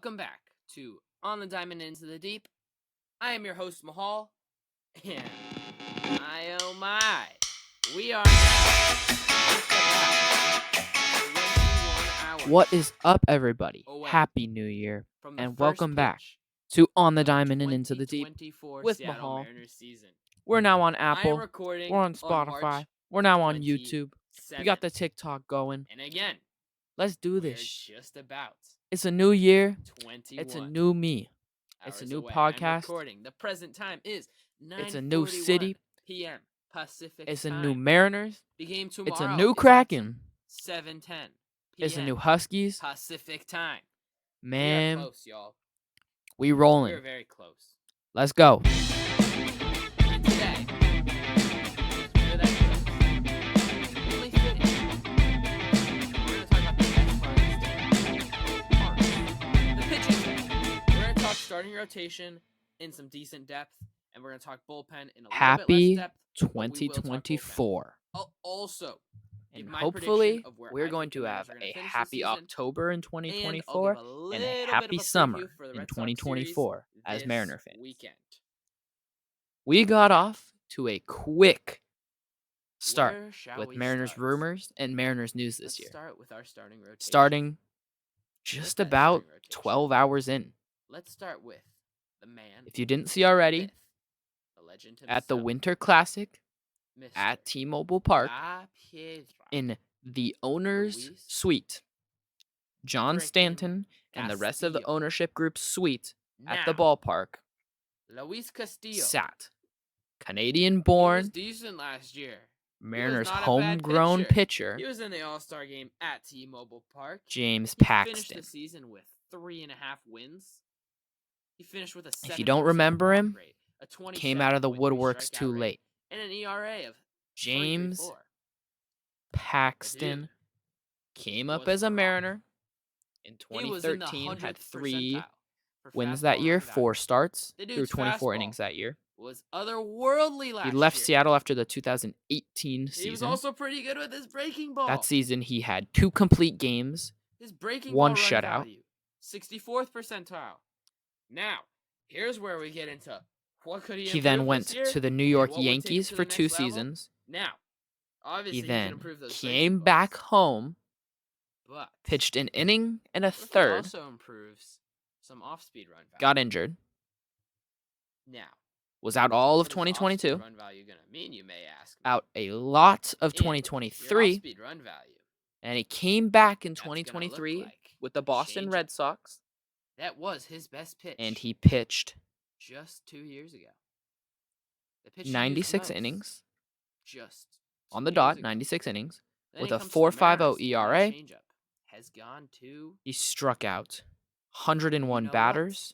Welcome back to On the Diamond Into the Deep. I am your host, Mahal, and oh my, we are now What is up, everybody? away Happy New Year, from the and first welcome back pitch to On the of the Diamond and Into the Deep 2024 with Seattle Mahal. Mariners season. We're now on I am Apple, recording we're on March Spotify, we're now on 27th. YouTube. We got the TikTok going. And again, Let's do we're this. just about It's a new year. 21 It's a new me. It's a hours new away. I'm podcast. recording. The present time is 9:41 It's a new city. p.m. Pacific It's a time. new Mariners. The game tomorrow It's a new is Kraken. at 7:10 p.m. It's a new Huskies. Pacific time. Man, We are close, y'all. we rolling. We're very close. Let's go. And today, we're that close. Only fitting. We're going to talk about the best part of this day. The pitching. We're going to talk starting rotation in some decent depth, and we're going to talk bullpen in a little bit Happy less depth. but we will talk bullpen. 2024. I'll also And give my hopefully, prediction of where we're I going think the to Mariners have are gonna a finish happy the season, October in and I'll 2024 give a little and bit a of happy a summer preview for the in Red Sox series 2024 as this Mariner fans. weekend. We got off to a quick start Where shall with we Mariners start? rumors and Mariners news Let's this year. start with our starting rotation. Starting just that about starting rotation. 12 hours in. Let's start with the man. If you didn't see already, myth, the legend at the himself, Winter Classic Mr. at T-Mobile Park Da Piedra, in the owner's Luis suite, John freaking Stanton and the rest of the Castillo. ownership group's suite at the Now, ballpark Luis Castillo. sat He was Canadian-born decent last year. Mariners not a bad homegrown pitcher, He was in the All-Star game at T-Mobile Park. James He finished Paxton. the season with 3.5 wins. He finished with a 7% If you don't remember walk him, rate, a came out of the 27.3 woodworks strikeout too rate, late. and an ERA of James 3.34. Paxton came up was as a raw. Mariner in He was in the 2013, had 100th 3 percentile for wins fastball that year, arm 4 value. starts The through dude's 24 fastball innings that year. was otherworldly last He left year. Seattle after the 2018 He was season. also pretty good with his breaking ball. That season, he had 2 complete games. His breaking one ball run shutout. value, 64th percentile. Now, here's where we get into what could he He improve then went this year to the New and York what would take him Yankees to for the 2 next level. seasons. Now, obviously, He can then improve those came breaking back balls, home, but pitched an inning and a what if he third, also improves some off-speed run value? got injured, Now, was out all of what is off-speed 2022, run value gonna mean, you may ask me? out a lot of And your 2023, off-speed run value, and he came back in that's gonna look 2023 like with the a Boston changeup. Red Sox, That was his best pitch. and he pitched just 2 years ago. The pitch he used 96 most innings just on 2 the years dot, ago. 96 innings, Then with he a comes to the 4.50 Mariners, and that ERA. changeup has gone to, He struck out 101 You know what? batters.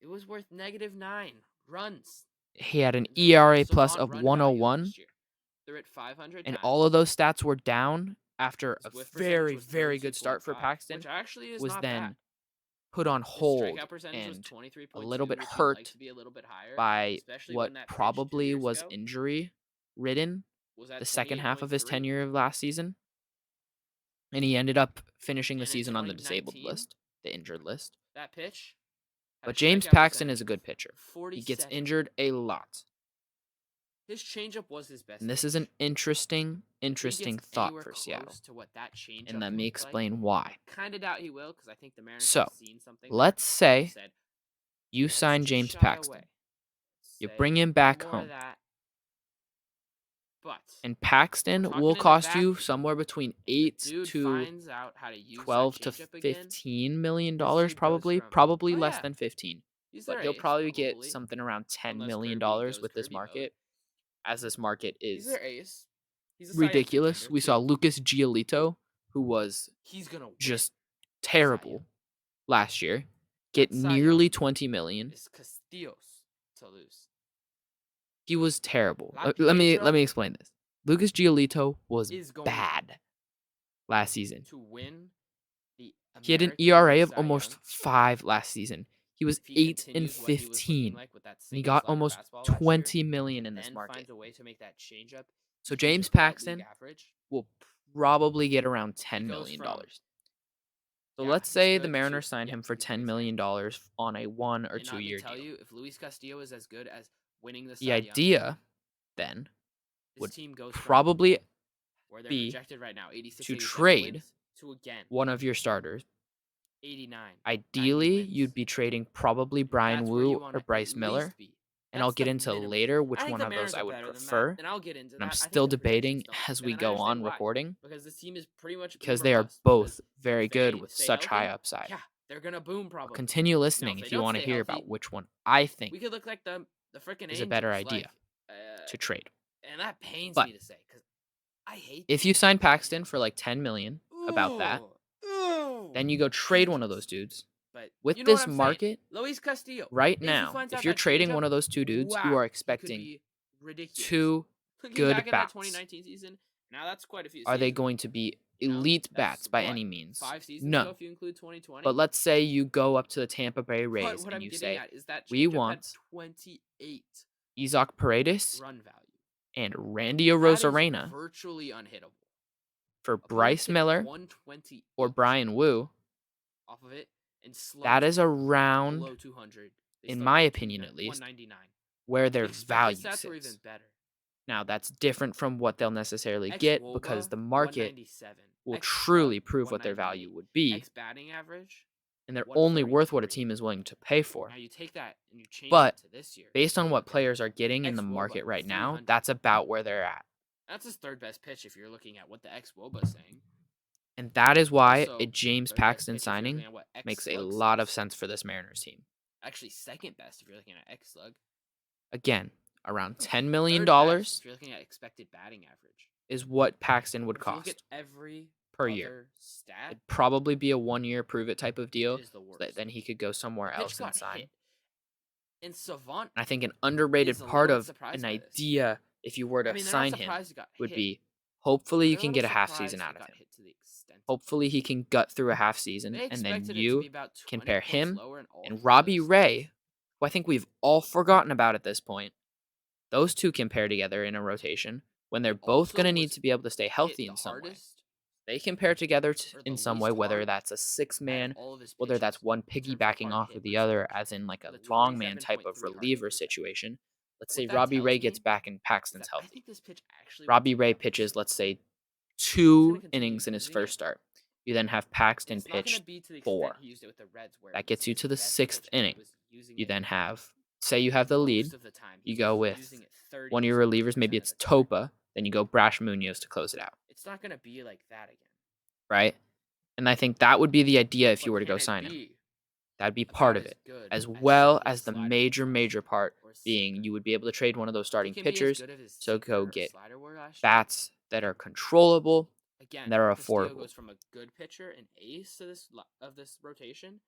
it was worth -9 runs. He had an in terms ERA of plus savant of run value 101, last year. They're at 500 and times. all of those stats were down after His a whiff percentage very, was very good start for 32.5, Paxton. which actually is Was not then bad. put on His hold strikeout percentage was and 23.2, a little bit which you'd hurt like to be a little bit higher, by especially what when that pitch 2 probably years was ago injury ridden was at the second half of his 28.3. tenure of last season. And he ended up finishing the And in season on the disabled 2019, list, the injured list. That pitch had a But James strikeout Paxton is percentage a good pitcher. of He gets 47. injured a lot. His changeup was his best. And this pitch. is an interesting If he gets thought anywhere for close Seattle. to what that changeup And let me looked explain why. Like, kind of doubt he will, because I think the Mariners So, have seen something. let's that say said, you "Let's sign just James shy Paxton. away. You Say bring him no back more of home. that." But And Paxton We're talking will in the cost you vacuum. somewhere between if the 8 dude to finds out how to use 12 that to changeup again, $15 million, this dude goes probably from, probably "Oh, less yeah, than 15. he's But their he'll ace, probably get something around $10 unless million Kirby goes with this Kirby mode. market, as this market He's is their ace. He's a Cy Young ridiculous. contender, We too. saw Lucas Giolito, who was He's gonna win. just Cy terrible Young. last year, get That Cy nearly Young $20 million. is Castillo's to lose. He was terrible. La Let me Piedra explain this. Lucas Giolito was is going bad last season. to win the He had an American ERA League of Cy almost Young 5 last season. He was if he 8 and continues what he was looking 15. like with that And he single got slider almost fastball last year, 20 million in and this then market. finds a way to make that changeup So change James about league Paxton average. will probably get around $10 He goes million. from So Yeah, let's he's say the good too. Mariners sign Yeah, him for he's a good $10 million on a 1 or And let me 2 year tell deal. you, if Luis Castillo is as good as winning the The Cy Young, idea then this would team goes from probably where they're be projected right now, 86, to 87 trade wins, to again one of your starters. 89, 90 Ideally, wins. you'd be trading probably Brian That's where you Wu want or to at Bryce Miller. least be. And I'll That's get the into minimum. later I which think one the of those Mariners I are would better than that, prefer. and I'll get into And I'm that. I think still their projections debating don't as look good, we and I go understand on why. recording Because this team is pretty much because boom or they are bust. Because both if very good they with stay such high healthy, upside. yeah, they're gonna boom But probably. continue Now, listening if they if you don't want to stay hear healthy, about which one I think we could look like the freaking is a better Angels. idea Uh, to trade. and that pains But me to say because I hate if the you sign Angels, Paxton man. for like 10 million, about that, Ooh, then you go trade one of those Angels. dudes. But With you know what this I'm saying? market Luis Castillo. right If he now, finds if out you're that trading changeup, one of those two dudes, you wow, are he could expecting be ridiculous. two Looking good back at that bats. 2019 season, now that's quite a few Are they seasons. going to be You know, elite that's bats by what any means? 5 seasons ago No. if you include But 2020. let's say you go up to the Tampa Bay But Rays what and I'm you getting say, at is that we changeup had want 28 Isaac Paredes run value. and Randy That is Arozarena virtually unhittable. for Opponents Bryce hit Miller or 128 Brian Wu. off of it, and That slugged is around, below 200. They in slugged my opinion at least, 199. where their Expected value stats were even sits. better. Now, that's different from what they'll necessarily X get because Woba the market 197. will X truly Slug prove what their value 198. would be, X batting average and they're only worth what a 133. team is willing to pay for. Now you take that and you change But it to this year. based on what Okay. players are getting in X the Woba market right now, 300. that's about where they're at. That's his third best pitch if you're looking at what the X Woba is saying. And that is why a Also, James third best Paxton pitch if you're looking signing at what X makes a Slug lot of says. sense for this Mariners team. Actually, second best if you're looking at X Slug. Again, around $10 million Third best if you're looking at expected batting average. is what Paxton would But if you look at cost every per year. other stat, It'd probably be a 1 year prove it type of it deal. is the So that worst. then he could go The somewhere pitch else and got sign. hit. And Savant And I think an underrated is a part little of surprised an by this. idea, if you were I to mean, they're not sign him, surprised it got would hit. be hopefully you They're a can little get a half season surprised out it of got him. hit to the extent. Hopefully he can gut through a half season, They and then expected it to be you about 20 compare points him lower in all and three of Robbie those Ray, stats. who I think we've all forgotten about at this point. Those two compare together in a rotation when they're He both also going to need was to be able to stay hit healthy the in some way. hardest They compare together or in the some way, least whether hard that's a six out of man, all of his whether pitches that's one in terms of piggybacking hard off hit of the other, percentage as in like a with a long man type of 27.3 hard hit reliever percentage. situation. Let's What say that Robbie tells Ray me gets back and is Paxton's that I healthy. think this pitch actually went Robbie to the Ray Mariners. pitches, let's say, He's going to 2 continue innings in his using it, first start. You then have and Paxton it's not going pitch to be to the extent 4. he used it with the Reds, where That it was gets you his to the best 6th pitch, and he inning. was using You it then have, say you have the lead, most of the time. you He's go using with it 30 one of to your 40% relievers, maybe of it's the time. Topa, then you go Brash Munoz to close it out, It's not going to be like that again. right? And I think that would be the idea if you But were to go can it sign him. be That'd be part about of as it, good as as well simply a as the slider he major was part or a being sinker? you would be able to trade one of those If he starting can be as pitchers good as his to sinker go or get slider were last year, bats that are controllable and again, that are Castillo affordable. goes from a good pitcher, an ace of this rotation,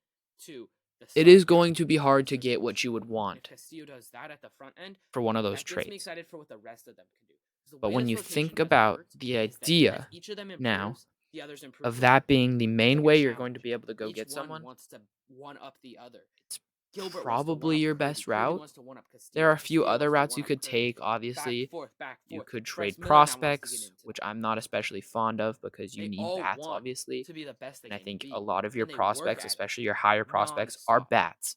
to the It is stopgap going to be hard of to this get what rotation. you would If want Castillo does that at the front end, for one of those that gets me trades. excited for what the rest of them can do. 'Cause the But way when this you rotation think has about worked the is that as idea each of them now improves, the others improve of with that them. being the It's main like a way you're going to challenge. be able to go Each get one someone, wants to one up the other. it's Gilbert wants to one probably up your Kirby. best Kirby route. wants to one up There Castillo. are a few Castillo other wants to routes one you up could Kirby. take, Back obviously. forth, back You forth. could Bryce trade Miller now wants to get prospects, into which that. I'm not especially fond of because you They need all bats, want obviously. to be the best they And I can think a be, lot of your and they work prospects, at it especially your higher prospects, are nonstop, bats.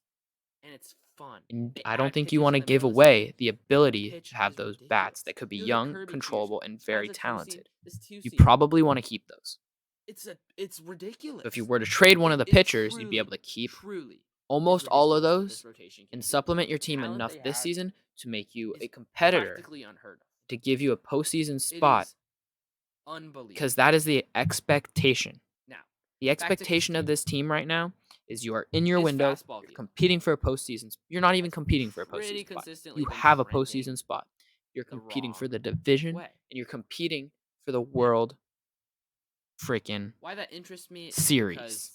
and it's fun. And They I don't add think you pitches want in to the give middle of the season. away the The ability to pitch have is those bats ridiculous. that could be You look at young, Kirby 2 years controllable, ago. and Now very the two seam, talented. this two You seam. probably want to keep those. It's So if you ridiculous. were to trade one of the It pitchers, you'd be able truly, to keep truly is almost all of ridiculous what this those rotation can and do. supplement your The team talent enough they this have season to make you a is competitor, practically unheard of. to give you a postseason It spot, is unbelievable. because that is the expectation. Now, The back to expectation of Castillo. this team right now is you are in your His window, fastball you're velo competing for a postseason. You're not even has competing for a pretty postseason spot. consistently You been have a trending postseason spot. You're the competing for wrong the division, way. and you're competing for the Now, world freaking why that interests me is series. because his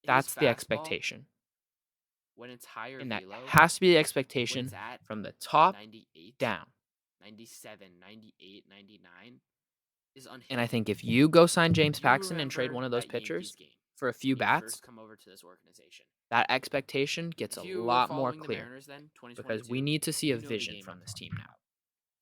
That's the fastball, expectation. when it's higher And that velo, has to be the when expectation it's at from the top 98, down. 97, 98, 99, is unhittable. And I think if you go sign James You Paxton and trade remember one of those that Yankees pitchers game for a few when he bats, first come over to this organization. that expectation gets If a you were lot more following the clear Mariners then, because we 2022, need to see a you know the vision game from I'm this talking team now. about.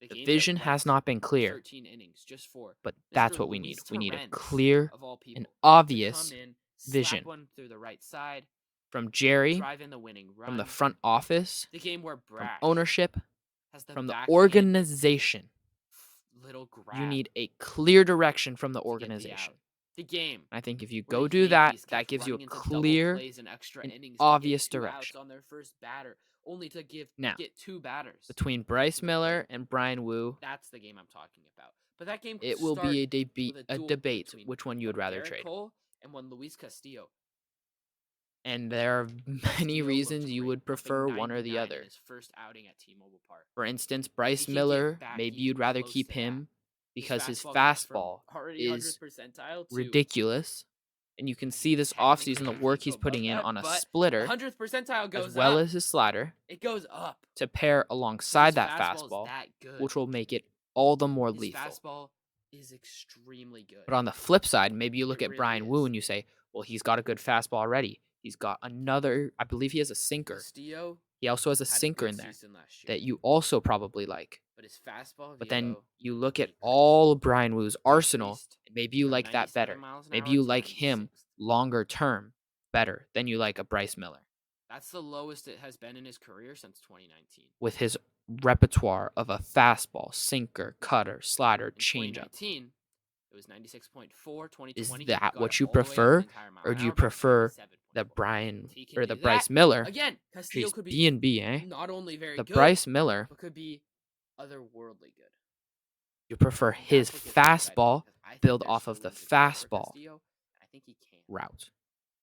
The The game that vision has went not been for clear, 13 innings just for but Mr. that's what we need. Luis We need a Torrens, clear of all and people, to come obvious in, slap vision one through the right side, from Jerry, drive in the winning from the run. front office, The game where from Brash ownership, has the from the backhanded organization. little You grab need a clear direction from the to get the out. organization. The game I think if you where the go do that, Yankees that kept gives you a running into double clear plays in extra and innings to get obvious 2 outs direction. on their first batter, only to Now, get 2 batters between Bryce to the plate. Miller and Brian Wu, That's the game I'm talking about. But that game could it will be start a debate, with a duel between which one you would one rather Garrett trade. Cole and one Luis Castillo. And there are many Castillo reasons looked you great, would dumping prefer one or the 99 in other. his first outing at T-Mobile Park. For instance, He Bryce can get Miller, back maybe even you'd rather close keep to that. him because his goes from fastball already is 100th percentile to ridiculous. And you can see this technically offseason the you work can't he's go above putting in that, on a but splitter the 100th percentile as goes well up. as his slider It goes up. to pair 'Cause alongside his that fastball is fastball, that good. which will make it all the more His lethal. fastball is extremely good. But on the flip side, maybe you look It at really Brian Wu is. and you say, well, he's got a good fastball already. He's got another, I believe he has a sinker. Castillo He also has a had a sinker good in there season last year, that you also probably like. but his fastball But then velo you look at decreased. all of Brian Wu's arsenal, Decreased and maybe you from like that 97 better. miles an Maybe hour you to like him 96. longer term better than you like a Bryce Miller That's the lowest it has been in his career since 2019. with his repertoire of a fastball, sinker, cutter, slider, In changeup. 2019, it was 96.4. Is 2020, he that got it what you all the way up an prefer, entire mile or an do you hour by prefer the 97.4. Brian If he can or do the that, Bryce Miller? again, Castillo She's could be B and B, eh? not only very The good, Bryce Miller, but could be otherworldly good. you prefer And his that's what gets me excited fastball because I think build there's off still of the room to grow for fastball Castillo, and I think he can. route.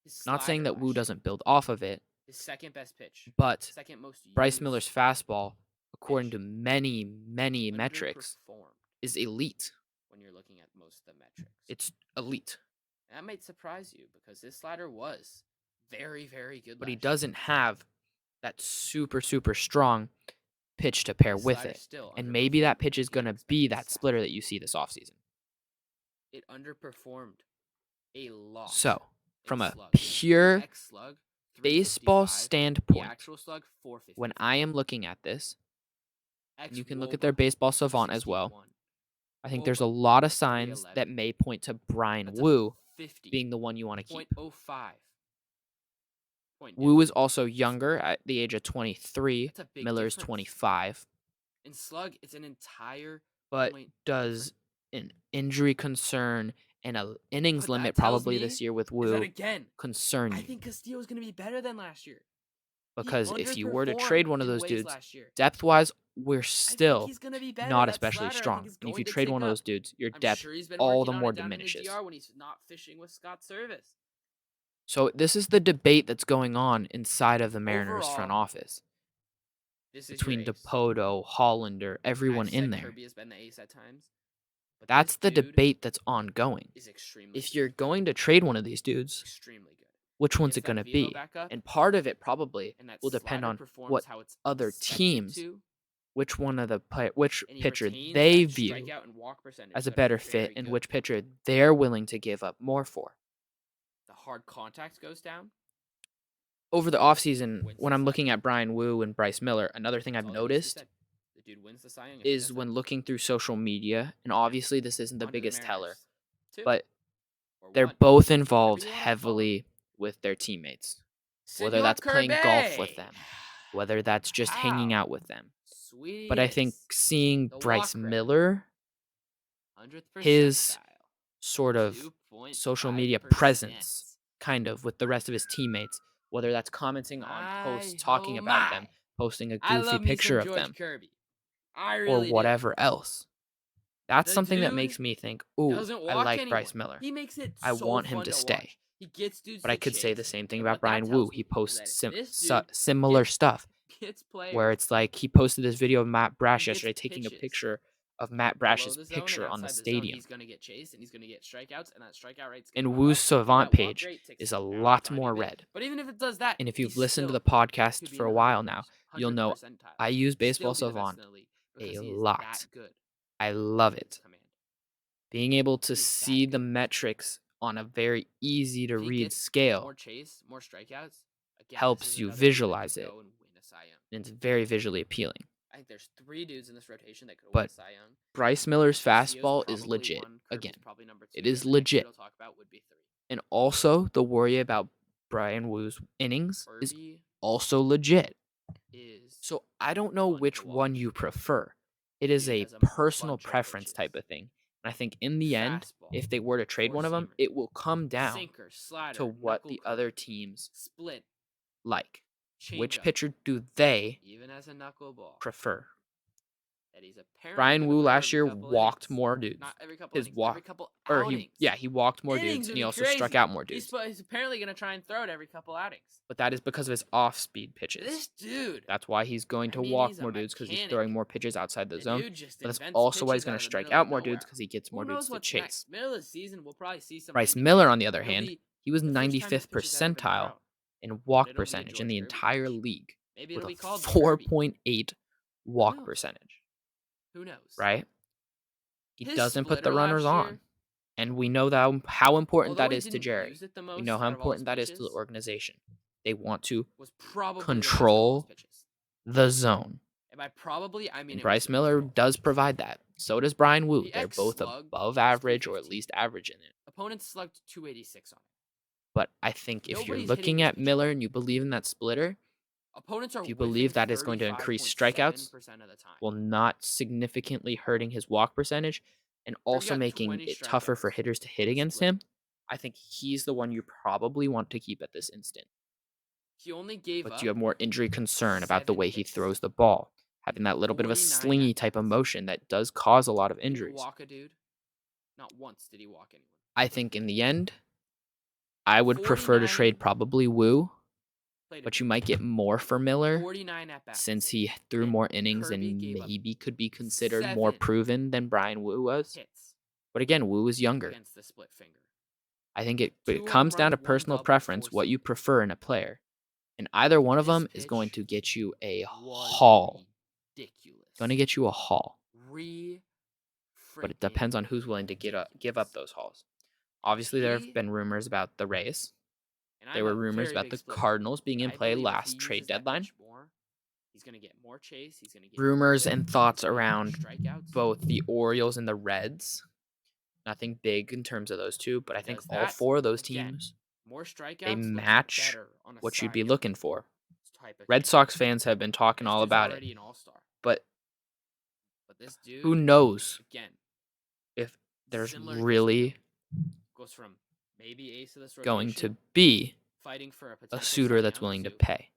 His Not saying slider that Wu last year, doesn't build off of it, his second best pitch, but second most Bryce used Miller's fastball, according pitch, to many metrics, underperformed is elite. when you're looking at most of the metrics. It's elite. And that might surprise you because his slider was very, very good But he last year. doesn't have that super strong pitch to pair His with slider it. still And maybe that underperformed pitch is what going you to expect be with that Sack. splitter that you see this offseason. It underperformed a lot. So, in from a slug. pure X slug, baseball 355. The standpoint, actual slug, 450. when I am looking at this, and you can look at Woba, their baseball savant as well, 461. I think there's a Woba, lot of signs 311. that may point to Brian That's Wu a 50. being the one you want to keep. 0.05 point Wu is difference. also younger at the age of 23. That's a big Miller's difference. 25. In slug, it's an entire But point does difference. an injury concern and a innings What that limit tells probably me this year with is that Wu again, concern I you? think Castillo is going to be better than last year. Because He if you were to trade underperformed one of in those ways dudes, last year. depth-wise, we're I think still he's going to be better. not That especially slider, I strong. think, is And if going you to trade tick one of up. those dudes, your I'm depth sure he's been all working the on more it down diminishes. in the GR when he's not fishing with Scott Service. So this is the debate that's going on inside of the Mariners front Overall, office this is your between ace. DePoto, Hollander, everyone I've in said there. Kirby has been the ace at times. But That's the this dude debate that's ongoing. is extremely If good. you're going to trade one of these dudes, Extremely good. which He one's gets it going to that velo be? back up, And part of it probably and that will depend slider on performs what how it's other expected teams, to, which one of the which and he pitcher retains they that view strikeout and walk percentage as a that are better fit very and good. which pitcher they're willing to give up more for. The hard contact goes down. Over the offseason, Wins when the I'm Cy looking Young. at Brian Wu and Bryce Miller, another thing I've That's all that needs to be noticed said. The dude wins the Cy Young if he is does when that. looking through social media, and obviously this isn't the On to the biggest teller, Mariners. Two but or they're one. both Whatever involved you wanna call 'em. heavily with their teammates. Whether Senor that's playing golf with Kirby. them, whether that's just hanging How out with them. sweet But he I think is. seeing The Bryce walk rate. Miller, 100th his percentile. sort of social media 2.5%. presence, kind of with the rest of his teammates, whether that's commenting on posts, My, talking oh about them, my. posting a I goofy love me picture some of George them, Kirby. I or really do. whatever else. That's The something that dude makes me think, ooh, doesn't I walk like anyone. Bryce Miller. He makes it I so want him fun to to stay. watch. He gets dudes But I to could say chase. the same thing And about what that Brian Wu. tells He me is posts that if this dude similar gets- stuff, gets players where it's like he posted this video of Matt Brash He gets yesterday taking a pitches picture of Matt below Brash's the zone and picture on the outside the zone, stadium. he's going to get chased and he's going to get strikeouts, and that strikeout rate's going And to go Wu's up, Savant and that walk page rate takes is a a step down lot a tiny more bit. red. But even if it does that, And if you've he's listened to still the podcast could be for in a the while 100th now, you'll 100th know percentile. I use Still Baseball be the best Savant in the league a because he is lot. that good. I love it. Command. Being able to He is that see the good. metrics on a very easy to If he read gets scale more chase, more strikeouts, again, helps this is you another dude that visualize could it. go and win a Cy Young. And it's very visually appealing. I think there's 3 dudes in this rotation that could win But the Cy Young. Bryce Miller's Lucio's fastball is probably legit. 1, Kirby's Again, probably number 2, it is and the next dude legit. I'll talk about would be 3. And also, the worry about Brian Woo's innings is Kirby also legit. is So I don't know fun to which one watch. you prefer. It is Dude a has a personal bunch of preference pitches. type of thing. And I think in the end, Fastball, if they were to trade one of them, four-seamer, it will come down sinker, slider, to what knuckle the curve, other teams split, like. Which changeup, pitcher do they even as a knuckleball. prefer? That he's apparently Brian gonna Wu throw last every year couple walked innings. more dudes. Not every couple His innings, walk every couple or outings. he walked more Innings dudes would and he be also crazy. struck out more dudes. He's apparently gonna try and throw it every couple outings. But that is because of his off-speed pitches. This dude. That's why he's going to I mean, walk he's a more dudes because he's mechanic. throwing more pitches outside the The zone. dude just But that's invents also why he's pitches going out to of the strike middle out of more dudes nowhere. because he gets Who more dudes knows to what's chase. next? Middle of the season, we'll probably see some. Bryce random Miller, dude. on the other He'll hand, be he was the first time his 95th pitches haven't been percentile thrown. in walk It'll be a percentage in George the Kirby entire pitch. league Maybe with it'll a be called the Kirby. 4.8 walk knows? percentage, Who knows? right? He His doesn't put the splitter runners last on. year, And we know that how important although that he is to didn't Jerry. use it the We most know how out of all his important that is to the pitches, organization. They want to was probably control the best out of all his pitches. the zone. And by probably, I mean And it was Bryce the Miller most does provide that. So does Brian Wu. The They're X both slug above was average or at 315. least average in it. Opponents slugged 286 on it. But I think if you're Nobody's hitting looking this at pitch Miller hard. and you believe in that splitter, Opponents are if you believe that is going to increase strikeouts, 35.7% of the time. while not significantly hurting his walk percentage and also got making 20 it tougher for strikeouts hitters to hit with against split. him, I think he's the one you probably want to keep at this instant. He only gave But up you have more injury concern about the 7 way he hits. throws the ball, having that little bit of a 49 slingy type of at-bats. motion that does cause a lot of Did he injuries. walk a dude? Not once did he walk anyone. I think in the end, I would prefer to 49 trade probably Wu, Played but you might get more for Miller 49 at-bats. since he threw And more innings Kirby and gave up maybe could be considered more 7 proven than Brian Wu was. hits But again, Wu is younger. against the split finger. I think it 2 comes home down to runs, 1 personal double, preference, 4 what you singles. prefer in a player. And either one of This them is going pitch to get you a was haul. ridiculous. Going to get you a haul. But it Freaking depends on who's willing to give up ridiculous. those hauls. Obviously, there He- have been rumors about the Rays. And There I'm were a rumors very about big the splitter. Cardinals being in I play believe if last he trade uses that deadline. pitch more, he's going to get more chase. He's going to get Rumors more and whip, thoughts he's gonna get more around strikeouts. both the Orioles and the Reds. Nothing big in terms of those two, but He I think does all that, 4 of those again, teams, more strikeouts they looks match better on a what Cy you'd be Young looking for. type of Red candidate. Sox fans have been talking This all dude's about already it, an all-star. but This dude, who knows again, if there's similar to really Castillo, goes from maybe ace of this rotation, going to be fighting for a a potential suitor Cy that's Young willing to to, pay,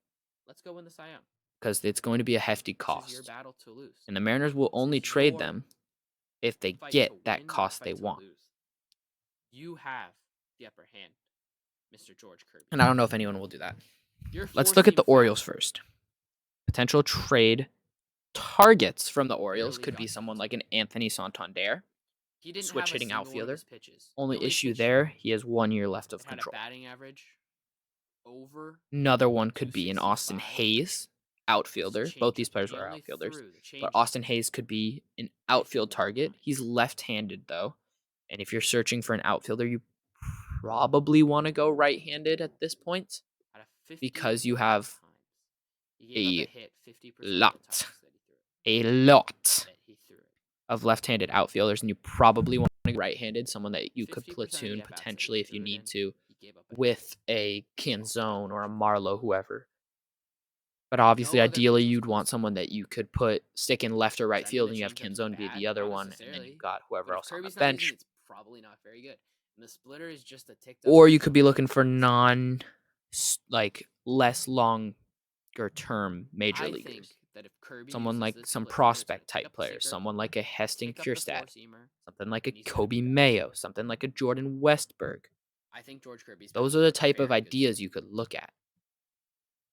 let's go win the Cy Young. because it's going to be a hefty This is your cost. battle to lose. And the Mariners will This only is trade your them if they fight get to that win, cost fight they to want. lose. You have the upper hand, Mr. George Kirby. And I don't know if anyone will do that. You're Let's look at the forcing Orioles fastball. first. Potential trade targets from the Orioles Barely could got be someone that. like an Anthony Santander. He didn't switch have hitting a single one of outfielder. his pitches. Only The issue pitch there, he has 1 year left of that had a control. batting average over. Another one could be an Austin 265. Hayes, outfielder. Both these Changeup. players He are only outfielders. threw the But changeup Austin Hayes could be an outfield 51 target. times. He's left-handed, though. And if you're searching for an outfielder, you probably want to go right-handed at this point. Out of Because you 51 have times, he gave up a a hit 50% of the lot. times that he threw it. A lot That he threw it. of left-handed outfielders, and you probably want to go right-handed, someone that you could 50% of the platoon at-bats that potentially he if you threw it need in, to he gave up a hit. with a Canzone or a Marlowe, whoever. But obviously, No other ideally, pitch was you'd close want to someone that you could put stick in left or right Does that mean field, the and you have changeup's Canzone be bad? the other Not one, and then necessarily. you've got whoever But if else on the Kirby's not using bench. it, it's probably not very good. And the splitter is just a ticked up Or you version could be of looking for Kirby's. less longer term major I leaguers. think that if Kirby Someone uses like this some split finger, it's prospect gonna pick type up the players, sinker, someone like a Heston pick up the Kjerstad, four-seamer, something like a and he's gonna Kobe be good. Mayo, something like a Jordan Westberg. I think George Kirby's Those bound are the for a type of very good ideas season, you could look at.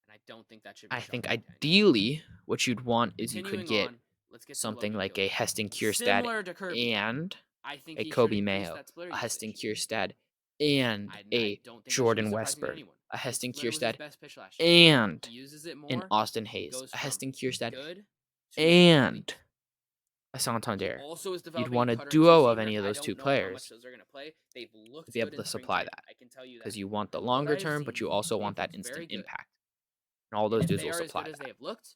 and I don't think that should be I think shocking to anyone. ideally what you'd want is you could Continuing get on, let's get to something Logan like a Gilbert. Heston Kjerstad Similar to Kirby, and I think a he should Kobe increase Mayo, that splitter a Heston usage. Kjerstad and I a don't think Jordan that should be surprising to Westberg, anyone. a His Heston splitter was his Kjerstad best pitch last year. and He uses it more. an Austin He Hayes, goes a from Heston Kjerstad good to and elite. a He Santander. also is You'd developing want a cutter and duo of two-seamer. any of I those don't two know how much players those are going to play. They've looked to be good able in to spring supply training. that. I can tell you that. Because you want the From what longer I've term, but seen, you also they've want that looked very instant good. impact. And all And those if dudes they will are as supply good as they that. have looked,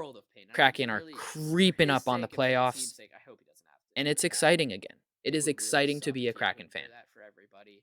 world of pain. And I'm Kraken are really, for creeping his up on the sake and for the team's playoffs, sake, I hope he doesn't have to and do it's that. exciting again. It It is would really exciting to suck be if a he had to Kraken endure fan. that for everybody.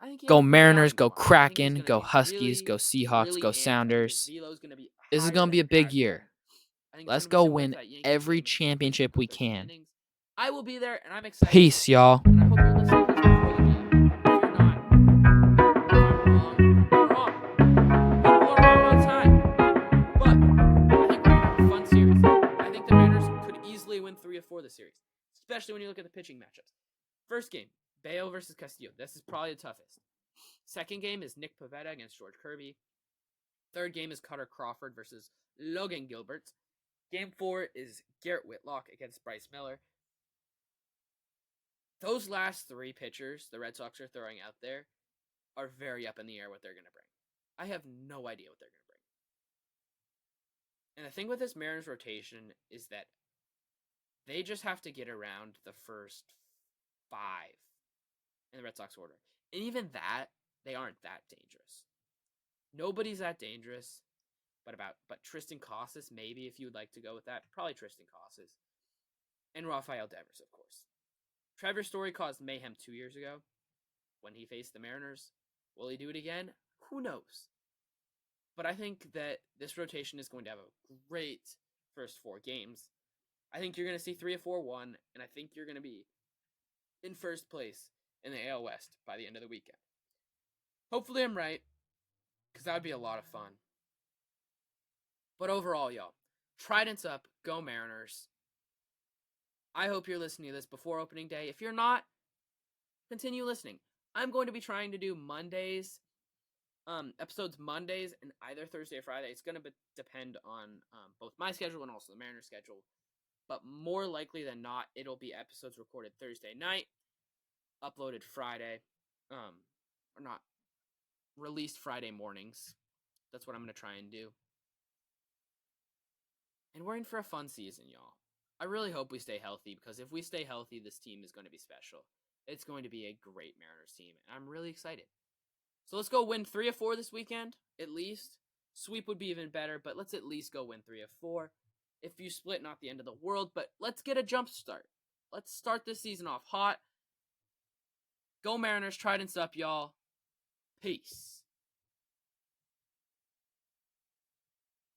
I think he has Go a great Mariners, outing go tomorrow. I think he's Kraken, going to go be Huskies, really, go Seahawks, really go amped. I think his Sounders. velo is going to be This is higher going to than be the a big entire game. year. I think it's going Let's to be go similar to win that Yankees every game. It's going to be championship go we 13 can. innings. I will be there, and I'm excited. Peace, y'all. And I hope you're listening to this before the game. If you're not, if I'm wrong, I'm wrong. People are wrong all the time. But I think we're going to have a fun series. I think the Mariners could easily win 3 of 4 this series, especially when you look at the pitching matchups. First game, Bayo versus Castillo. This is probably the toughest. Second game is Nick Pivetta against George Kirby. Third game is Cutter Crawford versus Logan Gilbert. Game 4 is Garrett Whitlock against Bryce Miller. Those last 3 pitchers the Red Sox are throwing out there are very up in the air what they're going to bring. I have no idea what they're going to bring. And the thing with this Mariners rotation is that they just have to get around the first 5 in the Red Sox order. And even that, they aren't that dangerous. Nobody's that dangerous, but Tristan Casas, maybe, if you would like to go with that. Probably Tristan Casas. And Rafael Devers, of course. Trevor Story caused mayhem 2 years ago when he faced the Mariners. Will he do it again? Who knows? But I think that this rotation is going to have a great first 4 games. I think you're going to see 3 of 4-1, and I think you're going to be in first place in the AL West by the end of the weekend. Hopefully I'm right, because that would be a lot of fun. But overall, y'all, Trident's up. Go Mariners. I hope you're listening to this before opening day. If you're not, continue listening. I'm going to be trying to do Mondays, episodes Mondays and either Thursday or Friday. It's going to depend on both my schedule and also the Mariners' schedule. But more likely than not, it'll be episodes recorded Thursday night, uploaded Friday, or not, released Friday mornings. That's what I'm going to try and do. And we're in for a fun season, y'all. I really hope we stay healthy, because if we stay healthy, this team is going to be special. It's going to be a great Mariners team, and I'm really excited. So let's go win 3 of 4 this weekend, at least. Sweep would be even better, but let's at least go win 3 of 4. If you split, not the end of the world, but let's get a jump start. Let's start this season off hot. Go Mariners, Trident's up, y'all. Peace.